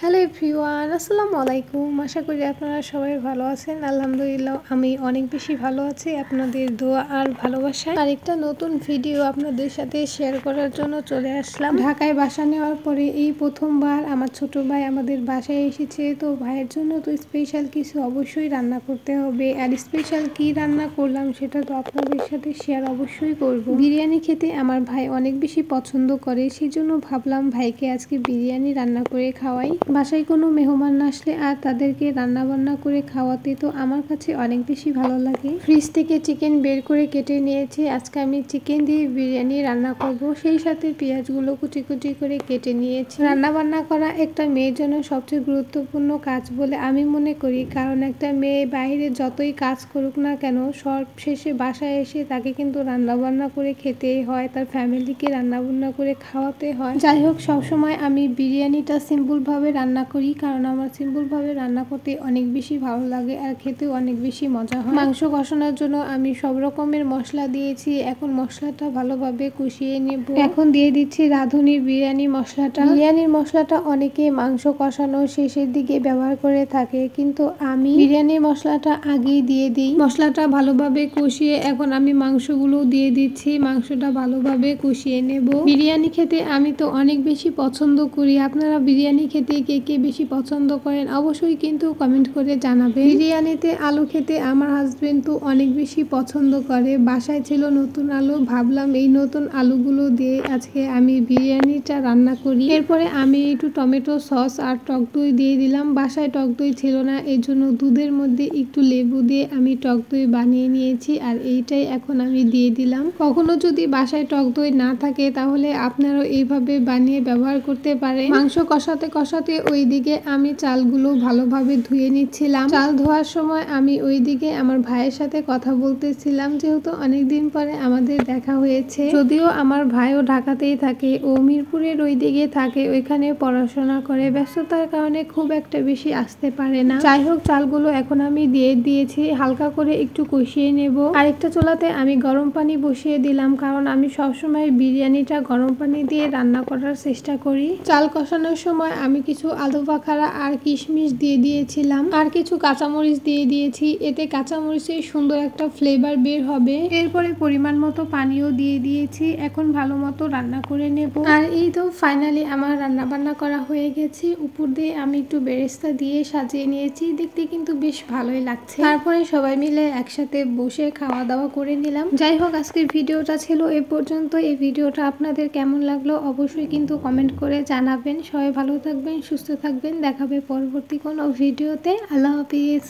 Hello everyone, আসসালামু আলাইকুম। আশা করি আপনারা সবাই ভালো আছেন। আলহামদুলিল্লাহ আমি অনেক বেশি ভালো আছি আপনাদের দোয়া আর ভালোবাসায়। আরেকটা নতুন ভিডিও আপনাদের সাথে শেয়ার করার জন্য চলে আসলাম। ঢাকায় বাসা নেওয়ার পরে এই প্রথমবার আমার ছোট ভাই আমাদের বাসায় এসেছে। তো ভাইয়ের জন্য তো স্পেশাল কিছু অবশ্যই রান্না করতে হবে, আর স্পেশাল কি রান্না করলাম সেটা তো আপনাদের সাথে শেয়ার অবশ্যই করব। বিরিয়ানি খেতে আমার ভাই অনেক বেশি পছন্দ করে, সেজন্য ভাবলাম ভাইকে আজকে বিরিয়ানি রান্না করে খাওয়াই। বাসায় কোনো মেহমান আসলে আর তাদেরকে রান্না বান্না করে খাওয়াতে তো আমার কাছে অনেক বেশি ভালো লাগে। ফ্রিজ থেকে চিকেন বের করে কেটে নিয়েছি। আজকে আমি চিকেন দিয়ে বিরিয়ানি রান্না করব, সেই সাথে পেঁয়াজগুলো কুচি কুচি করে কেটে নিয়েছি। রান্না বান্না করা একটা মেয়ের জন্য সবচেয়ে গুরুত্বপূর্ণ কাজ বলে আমি মনে করি, কারণ একটা মেয়ে বাইরে যতই কাজ করুক না কেন সব শেষে বাসায় এসে তাকে কিন্তু রান্না বান্না করে খেতেই হয়, তার ফ্যামিলিকে রান্না বান্না করে খাওয়াতে হয়। যাই হোক, সবসময় আমি বিরিয়ানিটা সিম্পলভাবে রান্না করি, কারণ আমার সিম্পলভাবে রান্না করতে অনেক বেশি ভালো লাগে আর খেতেও অনেক বেশি মজা হয়। মাংস কষানোর জন্য আমি সব রকমের মশলা দিয়েছি। এখন মশলাটা ভালোভাবে কষিয়ে নেব। এখন দিয়ে দিচ্ছি রাঁধুনির বিরিয়ানি মশলাটা। বিরিয়ানির মশলাটা অনেকে মাংস কষানো শেষের দিকে ব্যবহার করে থাকে, কিন্তু আমি বিরিয়ানির মশলাটা আগেই দিয়ে দিই। মশলাটা ভালোভাবে কষিয়ে এখন আমি মাংসগুলো দিয়ে দিচ্ছি। মাংসটা ভালোভাবে কষিয়ে নেব। বিরিয়ানি খেতে আমি তো অনেক বেশি পছন্দ করি। আপনারা বিরিয়ানি খেতে কে কে বেশি পছন্দ করেন অবশ্যই কিন্তু কমেন্ট করে জানাবেন। বিরিয়ানিতে আলু খেতে আমার হাজবেন্ড তো অনেক বেশি পছন্দ করে। বাসায় ছিল নতুন আলু, ভাবলাম এই নতুন আলুগুলো দিয়ে আজকে আমি বিরিয়ানিটা রান্না করি। এরপরে আমি একটু টমেটো সস আর টক দই দিয়ে দিলাম। বাসায় টক দই ছিল না, এই জন্য দুধের মধ্যে একটু লেবু দিয়ে আমি টক দই বানিয়ে নিয়েছি, আর এইটাই এখন আমি দিয়ে দিলাম। কখনো যদি বাসায় টক দই না থাকে তাহলে আপনারাও এইভাবে বানিয়ে ব্যবহার করতে পারেন। মাংস কষাতে কষাতে ওইদিকে আমি চালগুলো ভালোভাবে ধুয়ে নিচ্ছিলাম। চাল ধোয়ার সময় আমি ওইদিকে আমার ভাইয়ের সাথে কথা বলতেছিলাম, যেহেতু অনেকদিন পরে আমাদের দেখা হয়েছে। যদিও আমার ভাইও ঢাকাতেই থাকে, ও মিরপুরের ওইদিকে থাকে, ওইখানে পড়াশোনা করে, ব্যস্ততার কারণে খুব একটা বেশি আসতে পারে না। যাই হোক, চালগুলো এখন আমি দিয়ে দিয়েছি, হালকা করে একটু কষিয়ে নেব। আরেকটা চুলাতে আমি গরম পানি বসিয়ে দিলাম, কারণ আমি সবসময় বিরিয়ানিটা গরম পানি দিয়ে রান্না করার চেষ্টা করি। চাল কষানোর সময় আমি কিছু আলু বাখারা আর কিশমিশ দিয়ে দিয়েছিলাম, আর কিছু কাঁচামরিচ দিয়ে দিয়েছি। এতে কাঁচামরিচের সুন্দর একটা ফ্লেভার বের হবে। এরপরে পরিমাণ মতো পানিও দিয়ে দিয়েছি। এখন ভালো মতো রান্না করে নেব। আর এই তো ফাইনালি আমার রান্না বান্না করা হয়ে গেছে। উপর দিয়ে আমি একটু বেরেস্তা দিয়ে সাজিয়ে নিয়েছি, দেখতে কিন্তু বেশ ভালোই লাগছে। তারপরে সবাই মিলে একসাথে বসে খাওয়া দাওয়া করে নিলাম। যাই হোক, আজকের ভিডিওটা ছিল এ পর্যন্ত। এই ভিডিওটা আপনাদের কেমন লাগলো অবশ্যই কিন্তু কমেন্ট করে জানাবেন। সবাই ভালো থাকবেন, সুস্থ থাকবেন। দেখাবে পরবর্তী কোনো ভিডিওতে। আল্লাহ হাফিজ।